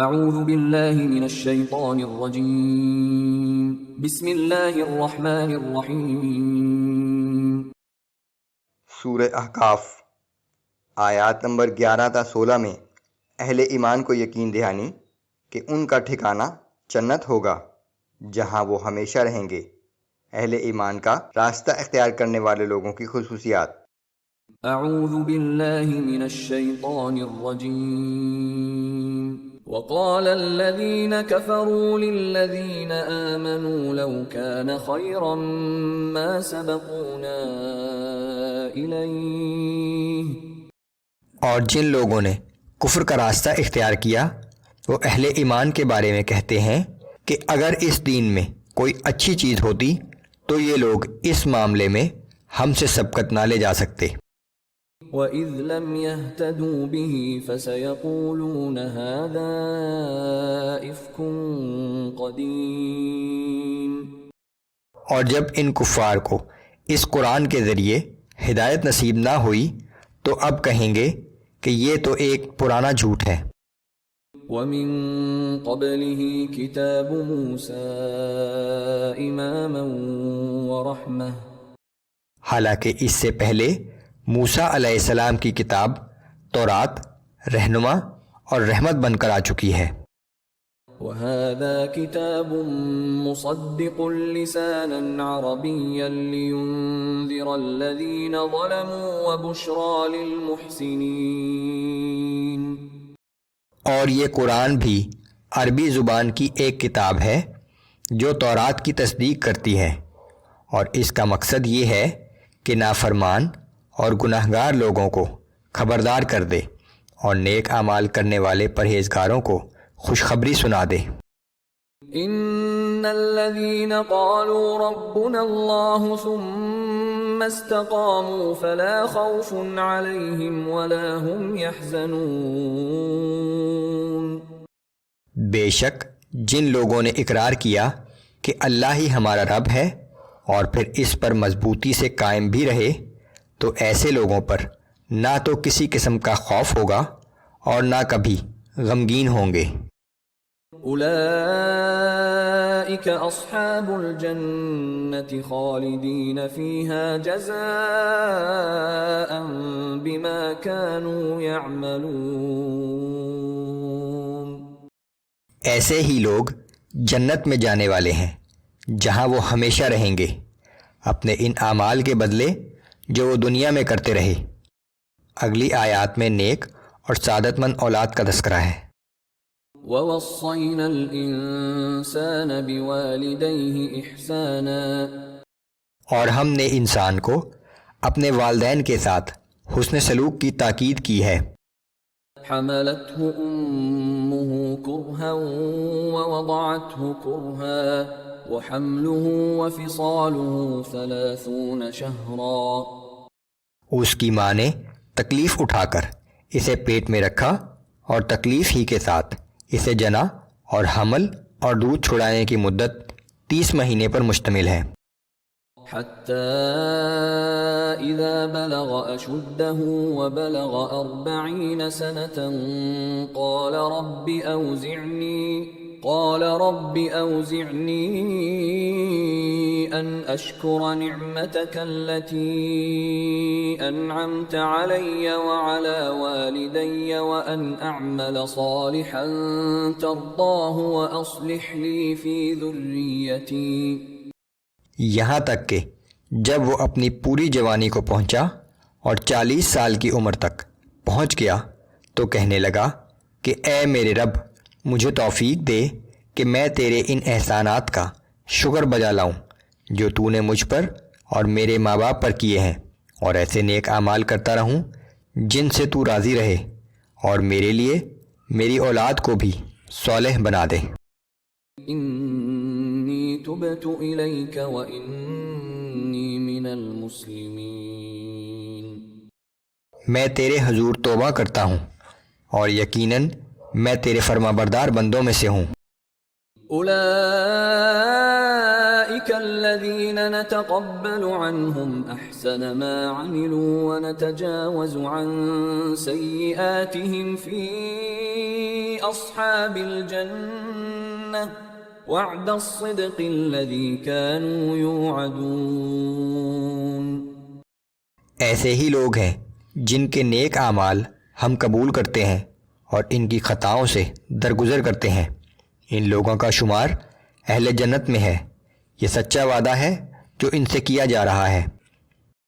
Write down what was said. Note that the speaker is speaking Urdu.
اعوذ باللہ من الشیطان الرجیم بسم اللہ الرحمن الرحیم۔ سورہ احقاف آیات نمبر 11 تا 16 میں اہل ایمان کو یقین دہانی کہ ان کا ٹھکانہ جنت ہوگا جہاں وہ ہمیشہ رہیں گے۔ اہل ایمان کا راستہ اختیار کرنے والے لوگوں کی خصوصیات۔ اعوذ باللہ من الشیطان الرجیم۔ وقال الذين كفروا للذين آمنوا لو كان خيرا ما سبقونا إليه۔ اور جن لوگوں نے کفر کا راستہ اختیار کیا وہ اہل ایمان کے بارے میں کہتے ہیں کہ اگر اس دین میں کوئی اچھی چیز ہوتی تو یہ لوگ اس معاملے میں ہم سے سبقت نہ لے جا سکتے۔ وَإِذْ لَمْ يَهْتَدُوا بِهِ فَسَيَقُولُونَ هَذَا إِفْكٌ قَدِيمٌ۔ اور جب ان کفار کو اس قرآن کے ذریعے ہدایت نصیب نہ ہوئی تو اب کہیں گے کہ یہ تو ایک پرانا جھوٹ ہے۔ وَمِن قَبْلِهِ كِتَابُ مُوسَىٰ إِمَامًا وَرَحْمَةً۔ حالانکہ اس سے پہلے موسیٰ علیہ السلام کی کتاب تورات رہنما اور رحمت بن کر آ چکی ہے۔ وَهَذَا كِتَابٌ مُصَدِّقٌ لِسَانًا عَرَبِيًّا لِيُنذِرَ الَّذِينَ ظَلَمُوا وَبُشْرَىٰ لِلْمُحْسِنِينَ۔ اور یہ قرآن بھی عربی زبان کی ایک کتاب ہے جو تورات کی تصدیق کرتی ہے، اور اس کا مقصد یہ ہے کہ نافرمان اور گناہگار لوگوں کو خبردار کر دے اور نیک اعمال کرنے والے پرہیزگاروں کو خوشخبری سنا دے۔ ان الذين قالوا ربنا الله ثم استقاموا فلا خوف عليهم ولا هم يحزنون۔ بے شک جن لوگوں نے اقرار کیا کہ اللہ ہی ہمارا رب ہے اور پھر اس پر مضبوطی سے قائم بھی رہے تو ایسے لوگوں پر نہ تو کسی قسم کا خوف ہوگا اور نہ کبھی غمگین ہوں گے۔ اولئک اصحاب الجنة خالدین فیہا جزاء بما كانوا یعملون۔ ایسے ہی لوگ جنت میں جانے والے ہیں جہاں وہ ہمیشہ رہیں گے اپنے ان اعمال کے بدلے جو وہ دنیا میں کرتے رہے۔ اگلی آیات میں نیک اور سعادت مند اولاد کا تذکرہ ہے۔ وَوَصَّيْنَا الْإِنسَانَ بِوَالِدَيْهِ إِحْسَانًا۔ اور ہم نے انسان کو اپنے والدین کے ساتھ حسن سلوک کی تاکید کی ہے۔ حملته أمه كرها ووضعته كرها وحمله وفصاله 30 شهرا۔ اس کی ماں نے تکلیف اٹھا کر اسے پیٹ میں رکھا اور تکلیف ہی کے ساتھ اسے جنا، اور حمل اور دودھ چھڑانے کی مدت 30 مہینے پر مشتمل ہے۔ حتى إذا بلغ أشده وبلغ 40 سنة قال رب أوزعني أن أشكر نعمتك التي أنعمت علي وعلى والدي وأن أعمل صالحا ترضاه وأصلح لي في ذريتي۔ یہاں تک کہ جب وہ اپنی پوری جوانی کو پہنچا اور 40 سال کی عمر تک پہنچ گیا تو کہنے لگا کہ اے میرے رب، مجھے توفیق دے کہ میں تیرے ان احسانات کا شکر بجا لاؤں جو تو نے مجھ پر اور میرے ماں باپ پر کیے ہیں، اور ایسے نیک اعمال کرتا رہوں جن سے تو راضی رہے، اور میرے لیے میری اولاد کو بھی صالح بنا دے۔ انی تبت الیک وانی من المسلمین۔ میں تیرے حضور توبہ کرتا ہوں اور یقیناً میں تیرے فرما بردار بندوں میں سے ہوں۔ اولئک أولئك الذين نتقبل عنهم أحسن ما عملوا ونتجاوز عن سيئاتهم في أصحاب الجنة وعد الصدق الذي كانوا يوعدون۔ ایسے ہی لوگ ہیں جن کے نیک اعمال ہم قبول کرتے ہیں اور ان کی خطاؤں سے درگزر کرتے ہیں، ان لوگوں کا شمار اہل جنت میں ہے۔ یہ سچا وعدہ ہے جو ان سے کیا جا رہا ہے۔